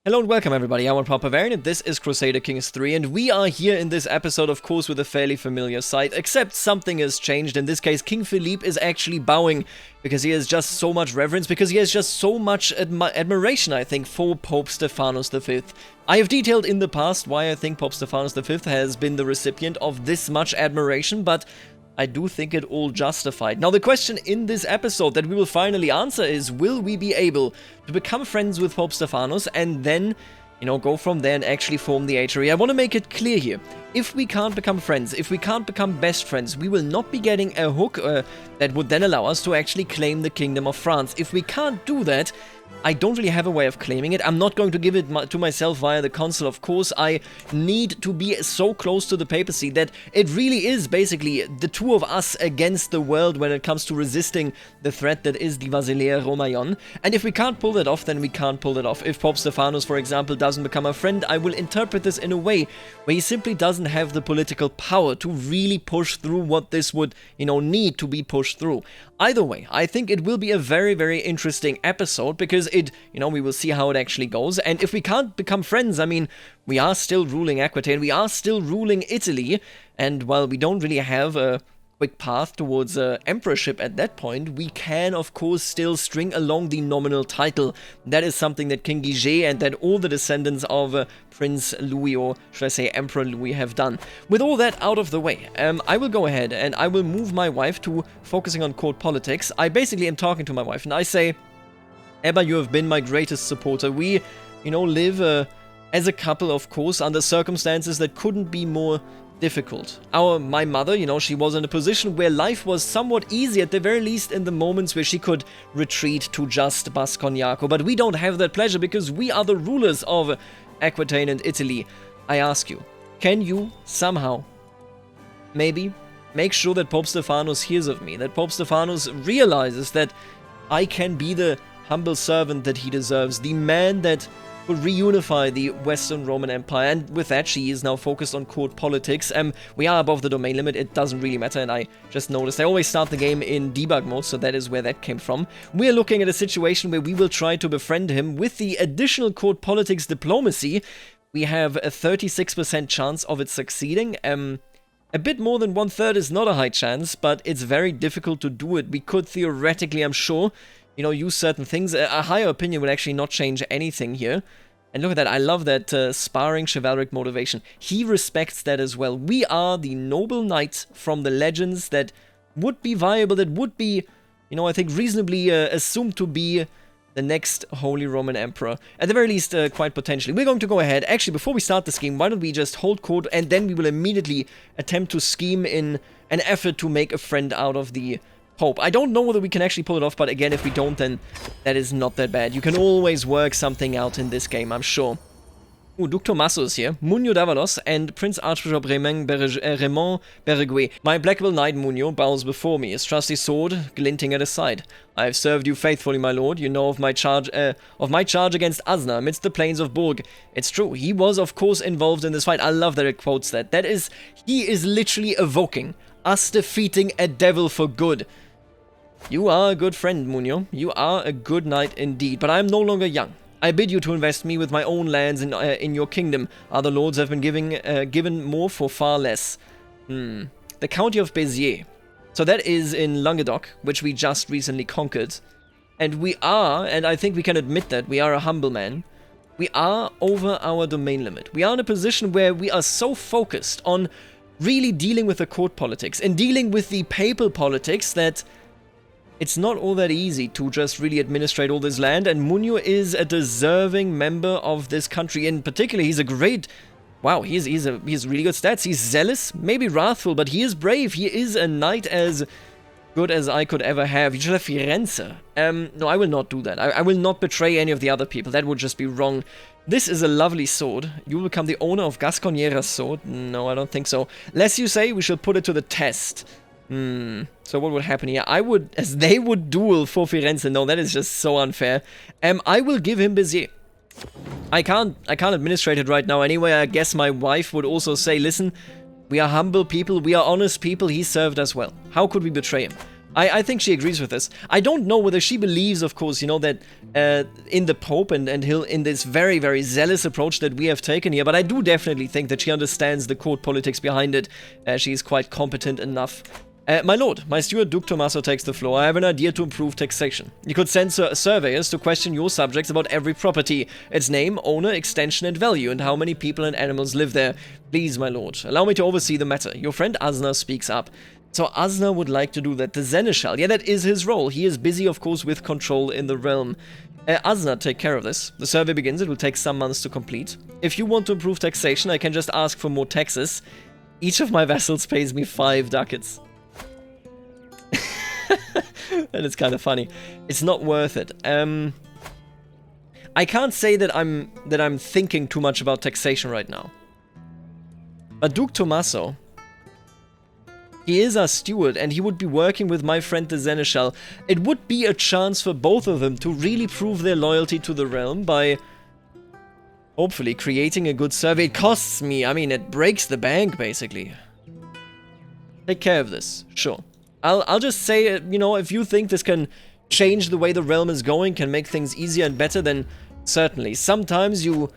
Hello and welcome everybody, I'm Papa Varian and this is Crusader Kings 3 and we are here in this episode of course with a fairly familiar sight, except something has changed. In this case King Philippe is actually bowing because he has just so much reverence, because he has just so much admiration I think for Pope Stephanos V. I have detailed in the past why I think Pope Stephanos V has been the recipient of this much admiration, but I do think it all justified. Now the question in this episode that we will finally answer is, will we be able to become friends with Pope Stephanos and then, go from there and actually form the Heir? I want to make it clear here. If we can't become friends, if we can't become best friends, we will not be getting a hook that would then allow us to actually claim the Kingdom of France. If we can't do that, I don't really have a way of claiming it. I'm not going to give it to myself via the console, of course. I need to be so close to the papacy that it really is basically the two of us against the world when it comes to resisting the threat that is the Basileia Romaion. And if we can't pull that off, then we can't pull it off. If Pope Stephanos, for example, doesn't become a friend, I will interpret this in a way where he simply doesn't have the political power to really push through what this would, need to be pushed through. Either way, I think it will be a very, very interesting episode because we will see how it actually goes. And if we can't become friends, I mean, we are still ruling Aquitaine, we are still ruling Italy, and while we don't really have a quick path towards emperorship at that point, we can, of course, still string along the nominal title. That is something that King Guiget and that all the descendants of Prince Louis, or should I say Emperor Louis, have done. With all that out of the way, I will go ahead and I will move my wife to focusing on court politics. I basically am talking to my wife and I say, Ebba, you have been my greatest supporter. We, live as a couple, of course, under circumstances that couldn't be more difficult. My mother, she was in a position where life was somewhat easy, at the very least in the moments where she could retreat to just Bascognaco. But we don't have that pleasure because we are the rulers of Aquitaine and Italy. I ask you, can you somehow, maybe, make sure that Pope Stephanos hears of me, that Pope Stephanos realizes that I can be the humble servant that he deserves, the man that will reunify the Western Roman Empire? And with that, she is now focused on court politics. We are above the domain limit, it doesn't really matter, and I just noticed I always start the game in debug mode, so that is where that came from. We're looking at a situation where we will try to befriend him with the additional court politics diplomacy. We have a 36% chance of it succeeding. A bit more than 1/3 is not a high chance, but it's very difficult to do it. We could theoretically, I'm sure, use certain things. A higher opinion would actually not change anything here. And look at that, I love that sparring chivalric motivation. He respects that as well. We are the noble knight from the legends that would be viable, that would be, I think reasonably assumed to be the next Holy Roman Emperor. At the very least, quite potentially. We're going to go ahead. Actually, before we start the scheme, why don't we just hold court and then we will immediately attempt to scheme in an effort to make a friend out of the Pope. I don't know whether we can actually pull it off, but again, if we don't, then that is not that bad. You can always work something out in this game, I'm sure. Duke Tommaso is here, Munio Davalos, and Prince Archbishop Raymond Bereguet. My Blackable Knight Munio bows before me, his trusty sword glinting at his side. I have served you faithfully, my lord. You know of my charge against Asna amidst the plains of Bourg. It's true, he was of course involved in this fight. I love that it quotes that. He is literally evoking us defeating a devil for good. You are a good friend, Munio. You are a good knight indeed, but I am no longer young. I bid you to invest me with my own lands in your kingdom. Other lords have been given more for far less. The county of Béziers. So that is in Languedoc, which we just recently conquered. And we are, and I think we can admit that, we are a humble man. We are over our domain limit. We are in a position where we are so focused on really dealing with the court politics and dealing with the papal politics that it's not all that easy to just really administrate all this land, and Munio is a deserving member of this country. In particular, he's a great... Wow, he has really good stats. He's zealous, maybe wrathful, but he is brave. He is a knight as good as I could ever have. You should have Firenze. No, I will not do that. I will not betray any of the other people. That would just be wrong. This is a lovely sword. You will become the owner of Gasconiera's sword. No, I don't think so. Lest you say, we shall put it to the test. So what would happen here? I would, as they would duel for Firenze. No, that is just so unfair. I will give him Béziers. I can't administrate it right now anyway. I guess my wife would also say, listen, we are humble people, we are honest people, he served us well. How could we betray him? I think she agrees with this. I don't know whether she believes, of course, you know, that in the Pope and he'll in this very, very zealous approach that we have taken here, but I do definitely think that she understands the court politics behind it. She is quite competent enough. My lord, my steward Duke Tommaso takes the floor. I have an idea to improve taxation. You could send surveyors to question your subjects about every property, its name, owner, extension, and value, and how many people and animals live there. Please, my lord, allow me to oversee the matter. Your friend Asna speaks up. So Asna would like to do that. The Seneschal, yeah, that is his role. He is busy, of course, with control in the realm. Asna, take care of this. The survey begins. It will take some months to complete. If you want to improve taxation, I can just ask for more taxes. Each of my vassals pays me 5 ducats. That is kind of funny. It's not worth it. I can't say that I'm thinking too much about taxation right now. But Duke Tommaso, he is our steward, and he would be working with my friend the Seneschal. It would be a chance for both of them to really prove their loyalty to the realm by hopefully creating a good survey. It costs me, I mean, it breaks the bank, basically. Take care of this, sure. I'll just say, you know, if you think this can change the way the realm is going, can make things easier and better, then certainly. Sometimes you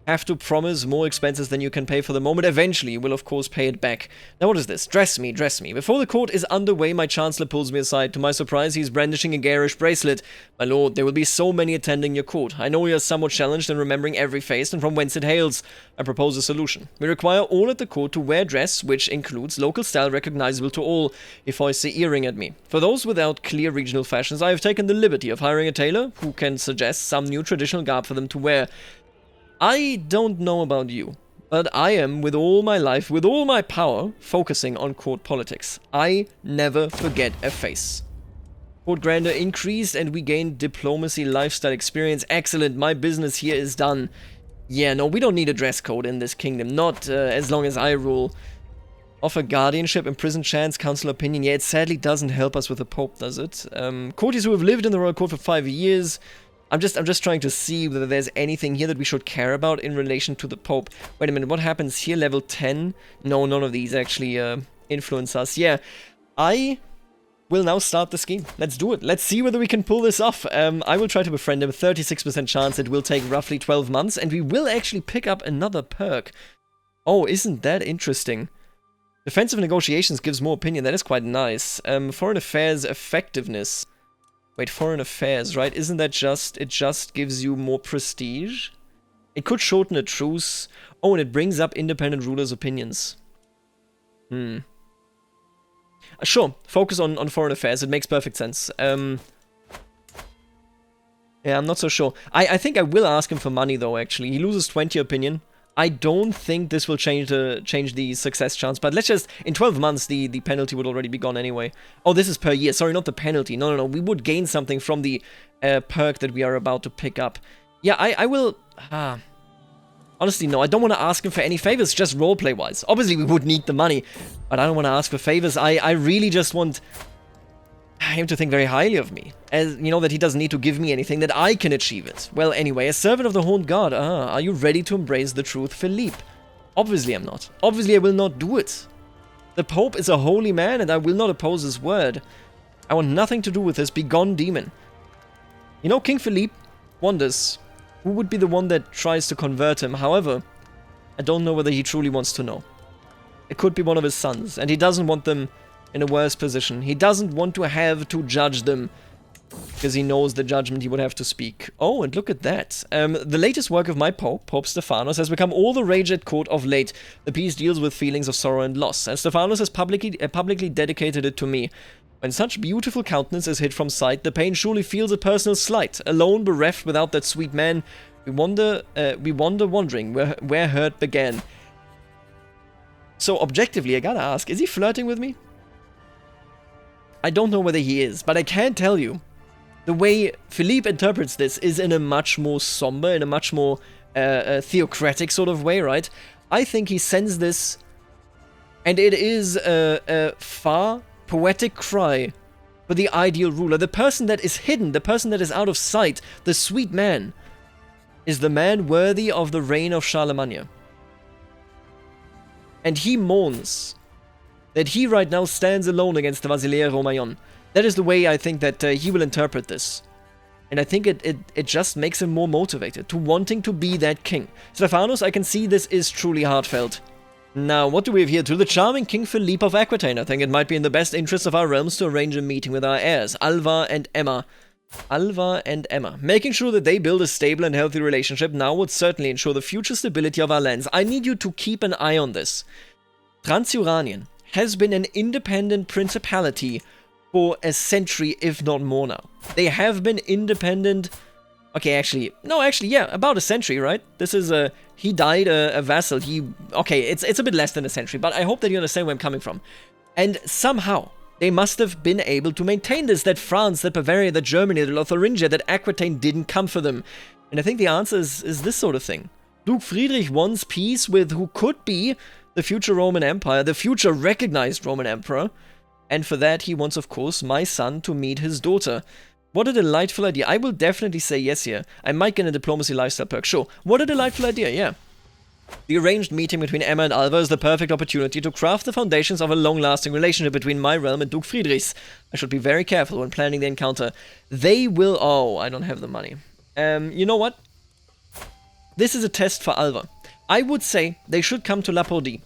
have to promise more expenses than you can pay for the moment. Eventually, you will of course pay it back. Now what is this? Dress me, dress me. Before the court is underway, my chancellor pulls me aside. To my surprise, he's brandishing a garish bracelet. My lord, there will be so many attending your court. I know you are somewhat challenged in remembering every face and from whence it hails. I propose a solution. We require all at the court to wear dress, which includes local style recognizable to all. He hoists the earring at me. For those without clear regional fashions, I have taken the liberty of hiring a tailor who can suggest some new traditional garb for them to wear. I don't know about you, but I am, with all my life, with all my power, focusing on court politics. I never forget a face. Court grandeur increased and we gained diplomacy, lifestyle experience. Excellent, my business here is done. Yeah, no, we don't need a dress code in this kingdom, not as long as I rule. Offer guardianship, imprison chance, council opinion. Yeah, it sadly doesn't help us with the Pope, does it? Courtiers who have lived in the royal court for 5 years. I'm just trying to see whether there's anything here that we should care about in relation to the Pope. Wait a minute, what happens here? Level 10? No, none of these actually influence us. Yeah, I will now start the scheme. Let's do it. Let's see whether we can pull this off. I will try to befriend him. 36% chance. It will take roughly 12 months, and we will actually pick up another perk. Oh, isn't that interesting? Defensive negotiations gives more opinion. That is quite nice. Foreign affairs effectiveness. Wait, foreign affairs, right? Isn't that just... it just gives you more prestige? It could shorten a truce. Oh, and it brings up independent rulers' opinions. Sure, focus on foreign affairs. It makes perfect sense. Yeah, I'm not so sure. I think I will ask him for money, though, actually. He loses 20 opinion. I don't think this will change the success chance, but let's just... in 12 months, the penalty would already be gone anyway. Oh, this is per year. Sorry, not the penalty. No. We would gain something from the perk that we are about to pick up. Yeah, I will... honestly, no, I don't want to ask him for any favors, just roleplay-wise. Obviously, we would need the money, but I don't want to ask for favors. I really just want him to think very highly of me. As you know, that he doesn't need to give me anything, that I can achieve it. Well, anyway, a servant of the Horned Guard. Are you ready to embrace the truth, Philippe? Obviously I'm not. Obviously I will not do it. The Pope is a holy man, and I will not oppose his word. I want nothing to do with this begone demon. You know, King Philippe wonders who would be the one that tries to convert him. However, I don't know whether he truly wants to know. It could be one of his sons, and he doesn't want them in a worse position. He doesn't want to have to judge them, because he knows the judgment he would have to speak. Oh, and look at that. The latest work of my Pope, Pope Stephanos, has become all the rage at court of late. The piece deals with feelings of sorrow and loss, and Stephanos has publicly dedicated it to me. When such beautiful countenance is hid from sight, the pain surely feels a personal slight. Alone, bereft, without that sweet man, we wander wondering where hurt began. So, objectively, I gotta ask, is he flirting with me? I don't know whether he is, but I can tell you, the way Philippe interprets this is in a much more somber, in a much more theocratic sort of way, right? I think he sends this, and it is a far poetic cry for the ideal ruler. The person that is hidden, the person that is out of sight, the sweet man, is the man worthy of the reign of Charlemagne. And he mourns that he right now stands alone against the Basileia Romayon. That is the way I think that he will interpret this. And I think it just makes him more motivated to wanting to be that king. Stephanos, I can see this is truly heartfelt. Now, what do we have here? To the charming King Philippe of Aquitaine, I think it might be in the best interest of our realms to arrange a meeting with our heirs, Alva and Emma. Alva and Emma. Making sure that they build a stable and healthy relationship now would certainly ensure the future stability of our lands. I need you to keep an eye on this. Transuranian has been an independent principality for a century, if not more now. They have been independent... Okay, actually, yeah, about a century, right? This is he died a vassal. Okay, it's a bit less than a century, but I hope that you understand where I'm coming from. And somehow, they must have been able to maintain this, that France, that Bavaria, that Germany, that Lotharingia, that Aquitaine didn't come for them. And I think the answer is this sort of thing. Duke Friedrich wants peace with who could be the future Roman Empire, the future recognized Roman Emperor. And for that, he wants, of course, my son to meet his daughter. What a delightful idea. I will definitely say yes here. I might get a diplomacy lifestyle perk, sure. What a delightful idea, yeah. The arranged meeting between Emma and Alva is the perfect opportunity to craft the foundations of a long-lasting relationship between my realm and Duke Friedrich's. I should be very careful when planning the encounter. They will... Oh, I don't have the money. You know what? This is a test for Alva. I would say they should come to Lapordie,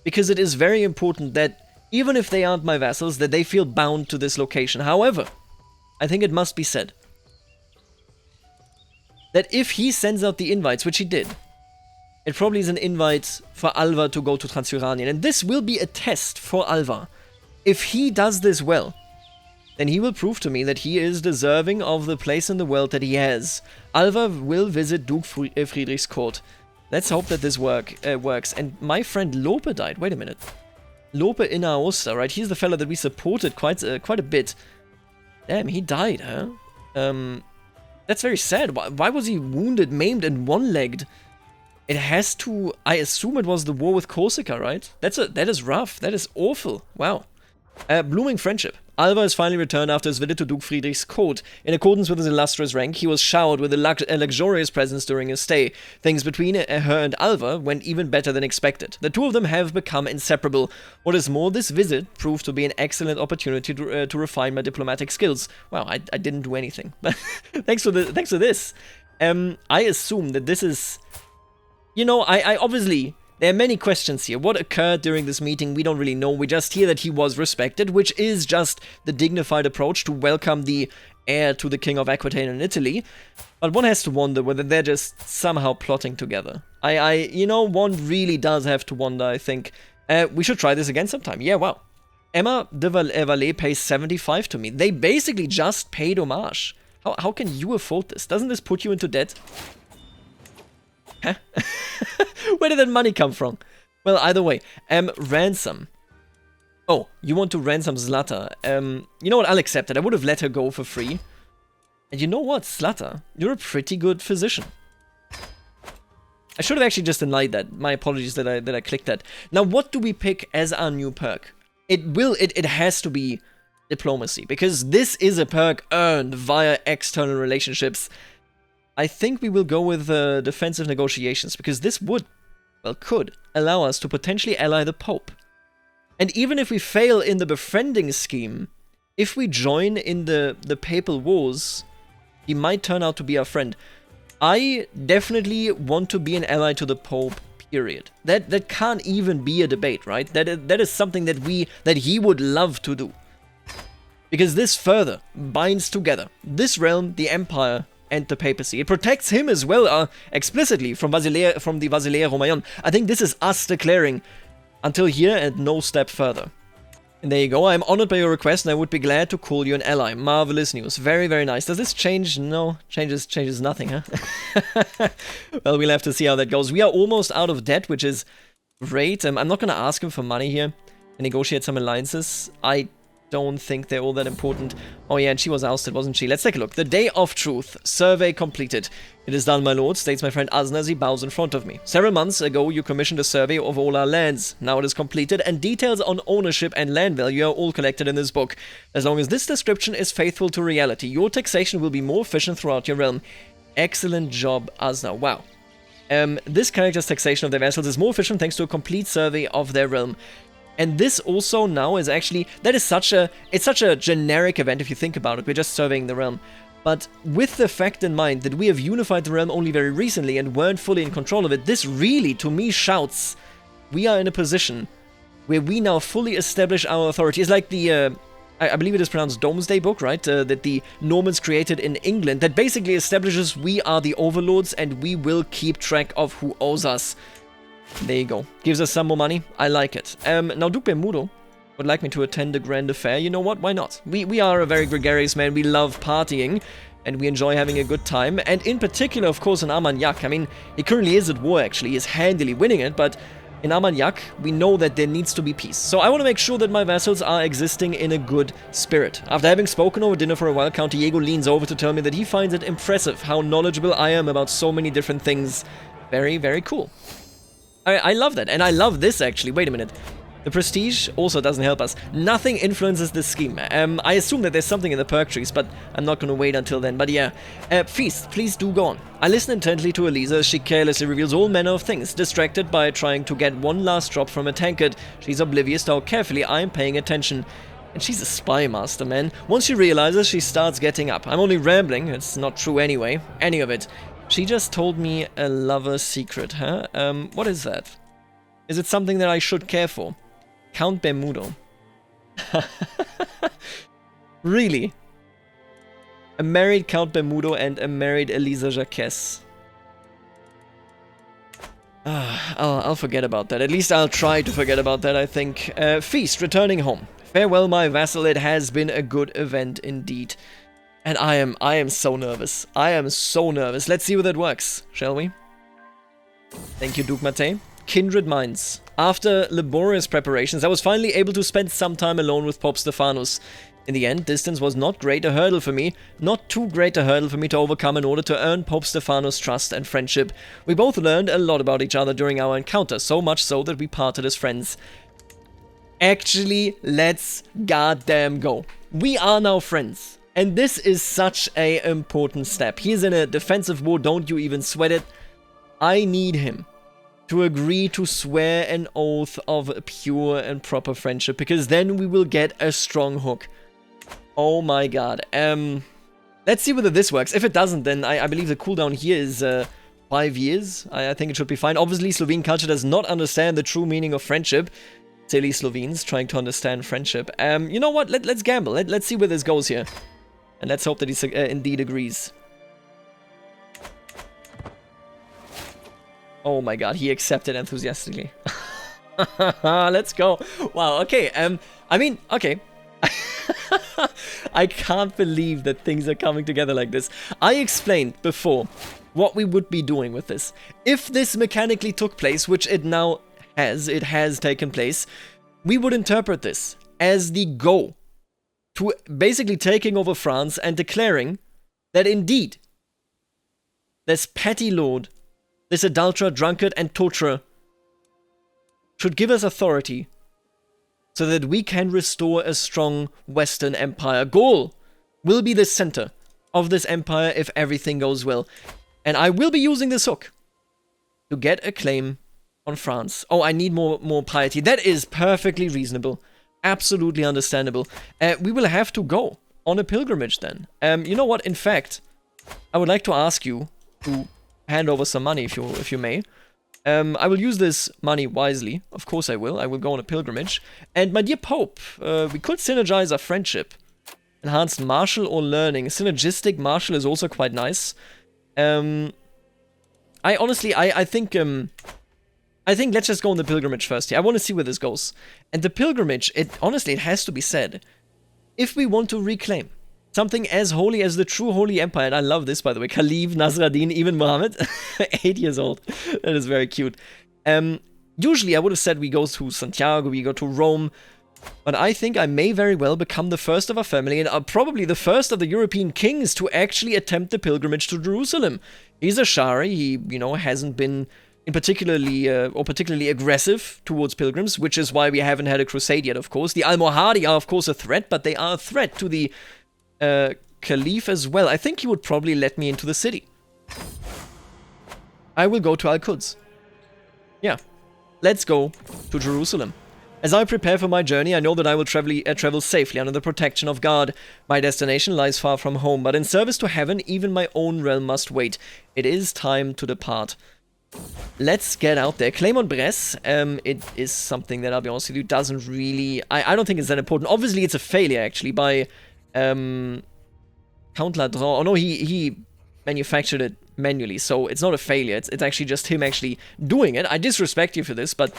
because it is very important that, even if they aren't my vassals, that they feel bound to this location. However, I think it must be said that if he sends out the invites, which he did, it probably is an invite for Alva to go to Transuranian. And this will be a test for Alva. If he does this well, then he will prove to me that he is deserving of the place in the world that he has. Alva will visit Duke Friedrich's court. Let's hope that this works. And my friend Lope died. Wait a minute. Lope in Aosta, right? He's the fella that we supported quite a bit. Damn, he died, huh? That's very sad. Why was he wounded, maimed, and one-legged? It has to... I assume it was the war with Corsica, right? That is rough. That is awful. Wow. Blooming friendship. Alva has finally returned after his visit to Duke Friedrich's court. In accordance with his illustrious rank, he was showered with a luxurious presence during his stay. Things between her and Alva went even better than expected. The two of them have become inseparable. What is more, this visit proved to be an excellent opportunity to refine my diplomatic skills. Wow, I didn't do anything. But thanks for this. I assume that this is... You know, I obviously... There are many questions here. What occurred during this meeting, we don't really know. We just hear that he was respected, which is just the dignified approach to welcome the heir to the King of Aquitaine in Italy. But one has to wonder whether they're just somehow plotting together. You know, one really does have to wonder, I think. We should try this again sometime. Yeah, wow. Emma de Valais pays 75 to me. They basically just paid homage. How can you afford this? Doesn't this put you into debt? Huh? Where did that money come from? Well, either way, ransom. Oh, you want to ransom Zlata. You know what, I'll accept it. I would have let her go for free. And you know what, Zlata? You're a pretty good physician. I should have actually just denied that. My apologies that I clicked that. Now, what do we pick as our new perk? It has to be diplomacy, because this is a perk earned via external relationships. I think we will go with defensive negotiations, because this could allow us to potentially ally the Pope. And even if we fail in the befriending scheme, if we join in the papal wars, he might turn out to be our friend. I definitely want to be an ally to the Pope, period. That can't even be a debate, right? That is something that he would love to do. Because this further binds together this realm, the Empire, and the papacy. It protects him as well, explicitly, from the Basileia Romaeon. I think this is us declaring, until here and no step further. And there you go, I'm honored by your request and I would be glad to call you an ally. Marvelous news. Very, very nice. Does this change? No, changes nothing, huh? Well, we'll have to see how that goes. We are almost out of debt, which is great. I'm not going to ask him for money here and negotiate some alliances. I don't think they're all that important. Oh yeah, and she was ousted, wasn't she? Let's take a look. The Day of Truth. Survey completed. It is done, my lord, states my friend Asna as he bows in front of me. Several months ago, you commissioned a survey of all our lands. Now it is completed, and details on ownership and land value are all collected in this book. As long as this description is faithful to reality, your taxation will be more efficient throughout your realm. Excellent job, Asna. Wow. This character's taxation of their vassals is more efficient thanks to a complete survey of their realm. And this also now is actually, it's such a generic event if you think about it. We're just surveying the realm. But with the fact in mind that we have unified the realm only very recently and weren't fully in control of it, this really, to me, shouts we are in a position where we now fully establish our authority. It's like the, I believe it is pronounced Domesday Book, right? That the Normans created in England, that basically establishes we are the overlords and we will keep track of who owes us. There you go. Gives us some more money. I like it. Now Duke Bermudo would like me to attend a grand affair. You know what? Why not? We are a very gregarious man. We love partying and we enjoy having a good time. And in particular, of course, in Armagnac. I mean, he currently is at war, actually. He is handily winning it, but in Armagnac, we know that there needs to be peace. So I want to make sure that my vassals are existing in a good spirit. After having spoken over dinner for a while, Count Diego leans over to tell me that he finds it impressive how knowledgeable I am about so many different things. Very, very cool. I love that, and I love this actually. Wait a minute. The prestige also doesn't help us. Nothing influences this scheme. I assume that there's something in the perk trees, but I'm not going to wait until then. But yeah, Feast, please do go on. I listen intently to Elisa as she carelessly reveals all manner of things, distracted by trying to get one last drop from a tankard. She's oblivious to how carefully I'm paying attention. And she's a spy master, man. Once she realizes, she starts getting up. I'm only rambling, it's not true anyway, any of it. She just told me a lover's secret, huh? What is that? Is it something that I should care for? Count Bermudo. Really? A married Count Bermudo and a married Elisa Jacques. I'll forget about that. At least I'll try to forget about that, I think. Feast, returning home. Farewell, my vassal. It has been a good event indeed. And I am so nervous. I am so nervous. Let's see whether it works, shall we? Thank you, Duke Mate. Kindred minds. After laborious preparations, I was finally able to spend some time alone with Pope Stephanus. In the end, distance was not too great a hurdle for me to overcome in order to earn Pope Stephanus' trust and friendship. We both learned a lot about each other during our encounter, so much so that we parted as friends. Actually, let's goddamn go. We are now friends. And this is such an important step. He is in a defensive war, don't you even sweat it. I need him to agree to swear an oath of pure and proper friendship, because then we will get a strong hook. Oh my god. Let's see whether this works. If it doesn't, then I believe the cooldown here is 5 years. I think it should be fine. Obviously, Slovene culture does not understand the true meaning of friendship. Silly Slovenes trying to understand friendship. You know what? Let's gamble. Let's see where this goes here. And let's hope that he indeed agrees. Oh my god, he accepted enthusiastically. Let's go. Wow, okay. I mean, okay. I can't believe that things are coming together like this. I explained before what we would be doing with this. If this mechanically took place, which it now has, it has taken place, we would interpret this as the go to basically taking over France and declaring that indeed this petty lord, this adulterer, drunkard, and torturer should give us authority so that we can restore a strong Western Empire. Gaul will be the center of this empire if everything goes well. And I will be using this hook to get a claim on France. Oh, I need more piety. That is perfectly reasonable. Absolutely understandable. We will have to go on a pilgrimage then. You know what? In fact, I would like to ask you to hand over some money if you may. I will use this money wisely. Of course I will. I will go on a pilgrimage. And my dear Pope, we could synergize our friendship. Enhanced martial or learning. Synergistic martial is also quite nice. I think let's just go on the pilgrimage first here. I want to see where this goes. And the pilgrimage, honestly, it has to be said. If we want to reclaim something as holy as the true Holy Empire, and I love this, by the way, Khalif, Nasruddin, even Muhammad, 8 years old. That is very cute. Usually, I would have said we go to Santiago, we go to Rome, but I think I may very well become the first of our family, and probably the first of the European kings to actually attempt the pilgrimage to Jerusalem. He's a Shari, he, hasn't been particularly aggressive towards pilgrims, which is why we haven't had a crusade yet, of course. The Almohadi are, of course, a threat, but they are a threat to the Caliph as well. I think he would probably let me into the city. I will go to Al-Quds. Yeah. Let's go to Jerusalem. As I prepare for my journey, I know that I will travel safely under the protection of God. My destination lies far from home, but in service to heaven, even my own realm must wait. It is time to depart. Let's get out there. Claim on Bresse. It is something that, I'll be honest with you, doesn't really... I don't think it's that important. Obviously, it's a failure, actually, by Count Ladron. Oh, no, he manufactured it manually, so it's not a failure. It's actually just him actually doing it. I disrespect you for this, but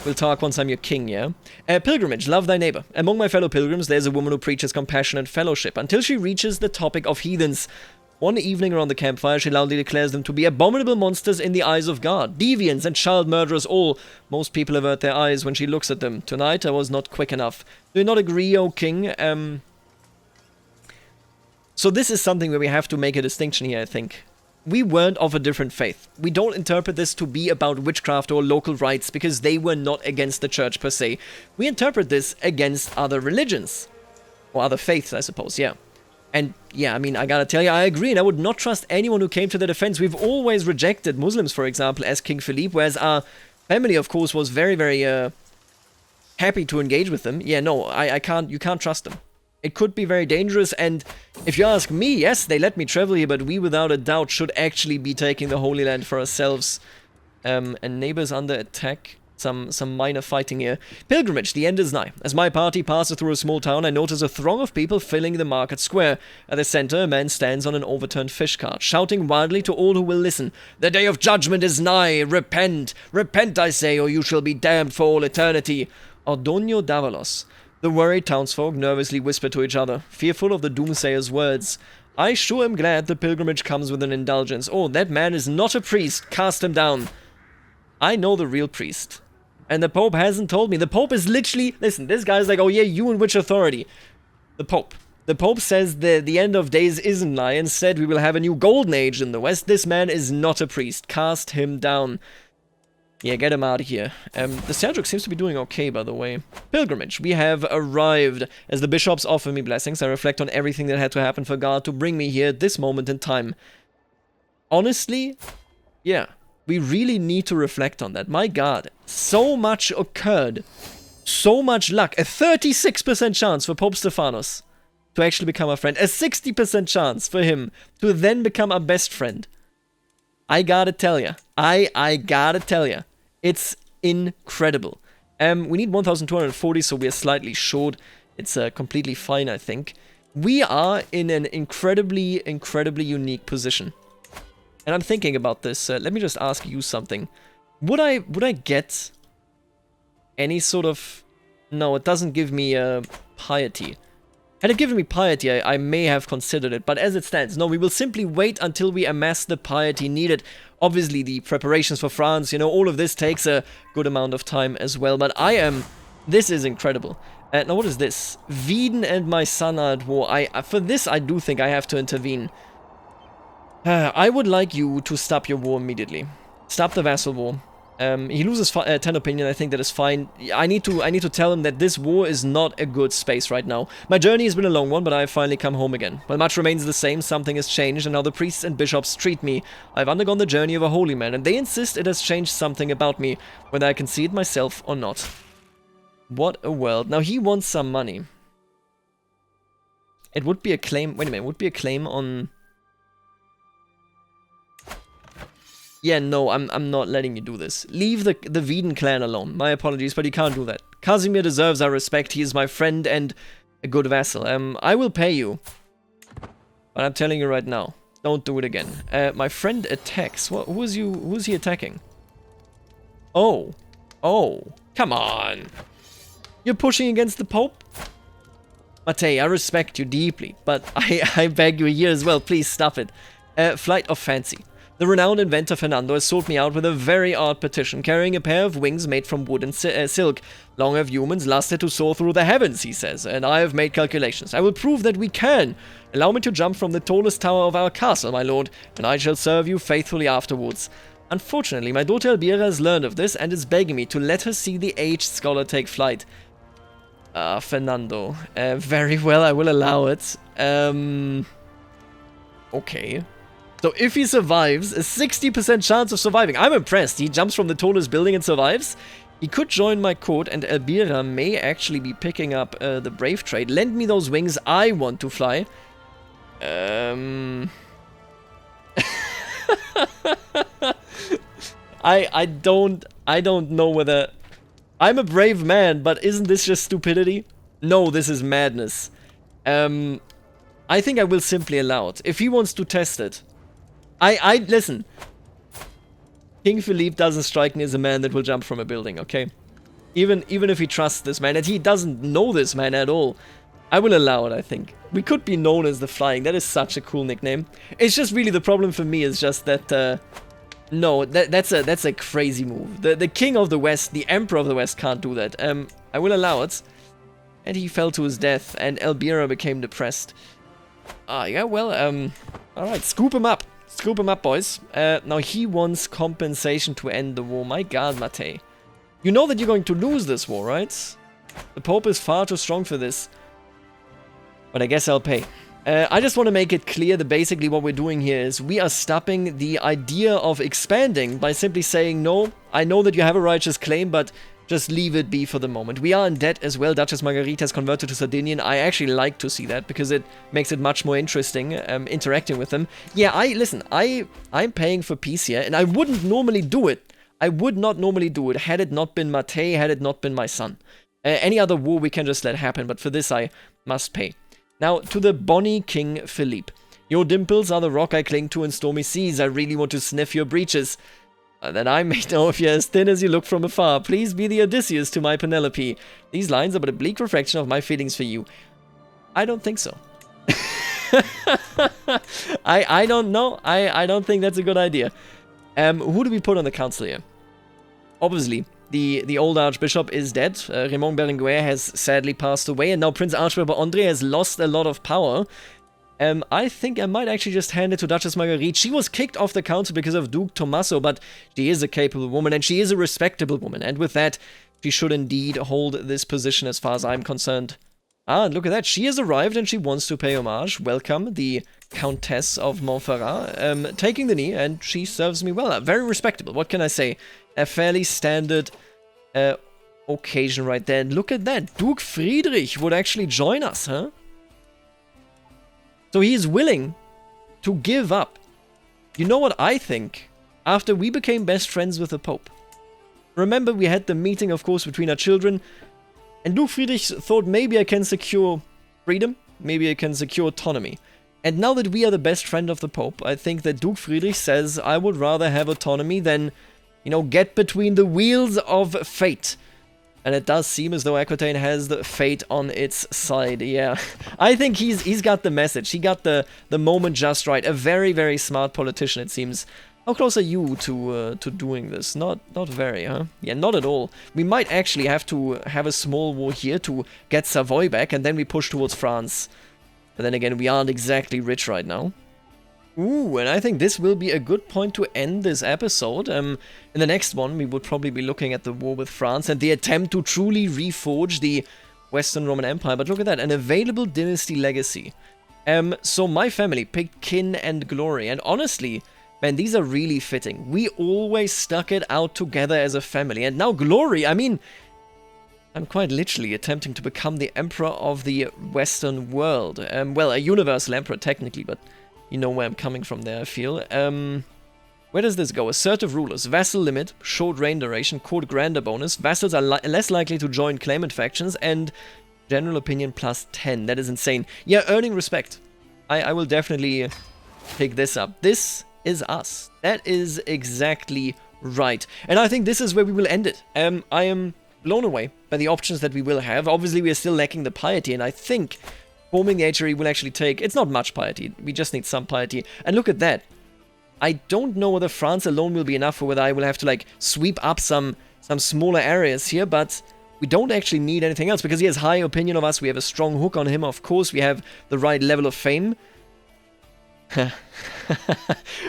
we'll talk once I'm your king, yeah? Pilgrimage, love thy neighbor. Among my fellow pilgrims, there's a woman who preaches compassion and fellowship, until she reaches the topic of heathens. One evening around the campfire, she loudly declares them to be abominable monsters in the eyes of God. Deviants and child murderers all. Most people avert their eyes when she looks at them. Tonight, I was not quick enough. Do you not agree, O king? So this is something where we have to make a distinction here, I think. We weren't of a different faith. We don't interpret this to be about witchcraft or local rites, because they were not against the church per se. We interpret this against other religions. Or other faiths, I suppose, yeah. And, yeah, I mean, I gotta tell you, I agree, and I would not trust anyone who came to their defense. We've always rejected Muslims, for example, as King Philippe, whereas our family, of course, was very, very, happy to engage with them. Yeah, no, you can't trust them. It could be very dangerous, and if you ask me, yes, they let me travel here, but we without a doubt should actually be taking the Holy Land for ourselves. And neighbors under attack. Some minor fighting here. Pilgrimage, the end is nigh. As my party passes through a small town, I notice a throng of people filling the market square. At the center, a man stands on an overturned fish cart, shouting wildly to all who will listen. The day of judgment is nigh! Repent! Repent, I say, or you shall be damned for all eternity! Ordonio Davalos. The worried townsfolk nervously whisper to each other, fearful of the doomsayer's words. I sure am glad the pilgrimage comes with an indulgence. Oh, that man is not a priest. Cast him down. I know the real priest. And the Pope hasn't told me. The Pope is literally... Listen, this guy's like, oh yeah, you and which authority? The Pope. The Pope says the end of days isn't nigh. Instead, we will have a new golden age in the West. This man is not a priest. Cast him down. Yeah, get him out of here. The Seljuk seems to be doing okay, by the way. Pilgrimage. We have arrived. As the bishops offer me blessings, I reflect on everything that had to happen for God to bring me here at this moment in time. Honestly, yeah. We really need to reflect on that. My God, so much occurred. So much luck. A 36% chance for Pope Stephanos to actually become our friend. A 60% chance for him to then become our best friend. I gotta tell ya. I gotta tell ya. It's incredible. We need 1,240, so we're slightly short. It's completely fine, I think. We are in an incredibly, incredibly unique position. And I'm thinking about this. Let me just ask you something. Would I get any sort of... No, it doesn't give me piety. Had it given me piety, I may have considered it. But as it stands, no, we will simply wait until we amass the piety needed. Obviously, the preparations for France, you know, all of this takes a good amount of time as well. But I am... This is incredible. Now, what is this? Wieden and my son are at war. For this, I do think I have to intervene. I would like you to stop your war immediately. Stop the vassal war. He loses 10 opinion. I think that is fine. I need to tell him that this war is not a good space right now. My journey has been a long one, but I have finally come home again. While much remains the same, something has changed, and how the priests and bishops treat me. I've undergone the journey of a holy man, and they insist it has changed something about me, whether I can see it myself or not. What a world. Now, he wants some money. It would be a claim... Wait a minute. It would be a claim on... Yeah, no, I'm not letting you do this. Leave the Wieden clan alone. My apologies, but you can't do that. Casimir deserves our respect. He is my friend and a good vassal. I will pay you. But I'm telling you right now, don't do it again. My friend attacks. Who's he attacking? Oh. Oh. Come on. You're pushing against the Pope? Matei, I respect you deeply, but I beg you here as well. Please stop it. Flight of fancy. The renowned inventor Fernando has sought me out with a very odd petition, carrying a pair of wings made from wood and silk. Long have humans lusted to soar through the heavens, he says, and I have made calculations. I will prove that we can. Allow me to jump from the tallest tower of our castle, my lord, and I shall serve you faithfully afterwards. Unfortunately, my daughter Elvira has learned of this and is begging me to let her see the aged scholar take flight. Fernando. Very well, I will allow it. Okay. So if he survives, a 60% chance of surviving. I'm impressed. He jumps from the tallest building and survives. He could join my court, and Iberia may actually be picking up the Brave trade. Lend me those wings, I want to fly. I don't know whether... I'm a brave man, but isn't this just stupidity? No, this is madness. I think I will simply allow it. If he wants to test it. Listen. King Philippe doesn't strike me as a man that will jump from a building, okay? Even if he trusts this man, and he doesn't know this man at all, I will allow it, I think. We could be known as the Flying. That is such a cool nickname. It's just really the problem for me is just that, no, that's a crazy move. The King of the West, the Emperor of the West can't do that. I will allow it. And he fell to his death, and Iberia became depressed. Yeah, well, alright, scoop him up. Scoop him up, boys. Now he wants compensation to end the war. My god, Mate. You know that you're going to lose this war, right? The Pope is far too strong for this. But I guess I'll pay. I just want to make it clear that basically what we're doing here is we are stopping the idea of expanding by simply saying, no, I know that you have a righteous claim, but just leave it be for the moment. We are in debt as well. Duchess Marguerite has converted to Sardinian. I actually like to see that because it makes it much more interesting interacting with them. Yeah, listen, I'm paying for peace here, and I wouldn't normally do it. I would not normally do it had it not been Mate, had it not been my son. Any other war we can just let happen, but for this I must pay. Now, to the bonny King Philippe. Your dimples are the rock I cling to in stormy seas. I really want to sniff your breeches. That I may know if you're as thin as you look from afar. Please be the Odysseus to my Penelope. These lines are but a bleak reflection of my feelings for you. I don't think so. I don't know. I don't think that's a good idea. Who do we put on the council here? Obviously, the old Archbishop is dead. Raymond Berenguer has sadly passed away, and now Prince Archbishop André has lost a lot of power. I think I might actually just hand it to Duchess Marguerite. She was kicked off the council because of Duke Tommaso, but she is a capable woman, and she is a respectable woman, and with that, she should indeed hold this position as far as I'm concerned. Ah, look at that. She has arrived, and she wants to pay homage. Welcome, the Countess of Montferrat, taking the knee, and she serves me well. Very respectable, what can I say? A fairly standard occasion right there. And look at that. Duke Friedrich would actually join us, huh? So he is willing to give up. You know what I think? After we became best friends with the Pope. Remember, we had the meeting, of course, between our children. And Duke Friedrich thought maybe I can secure freedom. Maybe I can secure autonomy. And now that we are the best friend of the Pope, I think that Duke Friedrich says I would rather have autonomy than, you know, get between the wheels of fate. And it does seem as though Aquitaine has the fate on its side, yeah. I think he's got the message. He got the moment just right. A very, very smart politician, it seems. How close are you to doing this? Not very, huh? Yeah, not at all. We might actually have to have a small war here to get Savoy back, and then we push towards France. But then again, we aren't exactly rich right now. Ooh, and I think this will be a good point to end this episode. In the next one, we would probably be looking at the war with France and the attempt to truly reforge the Western Roman Empire. But look at that, an available dynasty legacy. So my family picked kin and glory, and honestly, man, these are really fitting. We always stuck it out together as a family, and now glory, I mean, I'm quite literally attempting to become the emperor of the Western world. Well, a universal emperor technically, but you know where I'm coming from there, I feel. Where does this go? Assertive rulers, vassal limit, short reign duration, court grandeur bonus, vassals are less likely to join claimant factions, and general opinion plus 10. That is insane. Yeah, earning respect. I will definitely pick this up. This is us. That is exactly right. And I think this is where we will end it. I am blown away by the options that we will have. Obviously, we are still lacking the piety, and I think forming the HRE will actually take... It's not much piety. We just need some piety. And look at that. I don't know whether France alone will be enough, or whether I will have to, like, sweep up some smaller areas here, but we don't actually need anything else, because he has high opinion of us. We have a strong hook on him, of course. We have the right level of fame.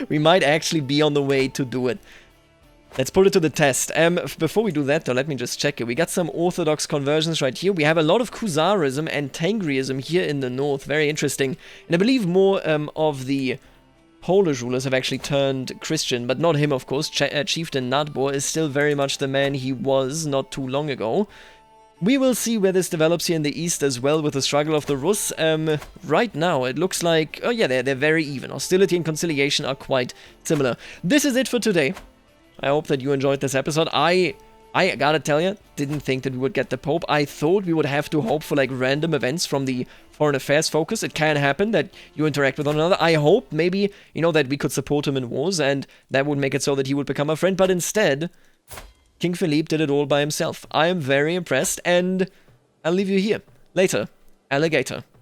We might actually be on the way to do it. Let's put it to the test. Before we do that, though, let me just check it. We got some Orthodox conversions right here. We have a lot of Khuzarism and Tengriism here in the north. Very interesting. And I believe more of the Polish rulers have actually turned Christian, but not him, of course. Chieftain Nadbor is still very much the man he was not too long ago. We will see where this develops here in the east as well with the struggle of the Rus. Right now, it looks like... Oh yeah, they're very even. Hostility and conciliation are quite similar. This is it for today. I hope that you enjoyed this episode. I gotta tell you, didn't think that we would get the Pope. I thought we would have to hope for like random events from the foreign affairs focus. It can happen that you interact with one another. I hope maybe, you know, that we could support him in wars and that would make it so that he would become a friend. But instead, King Philippe did it all by himself. I am very impressed and I'll leave you here. Later, alligator.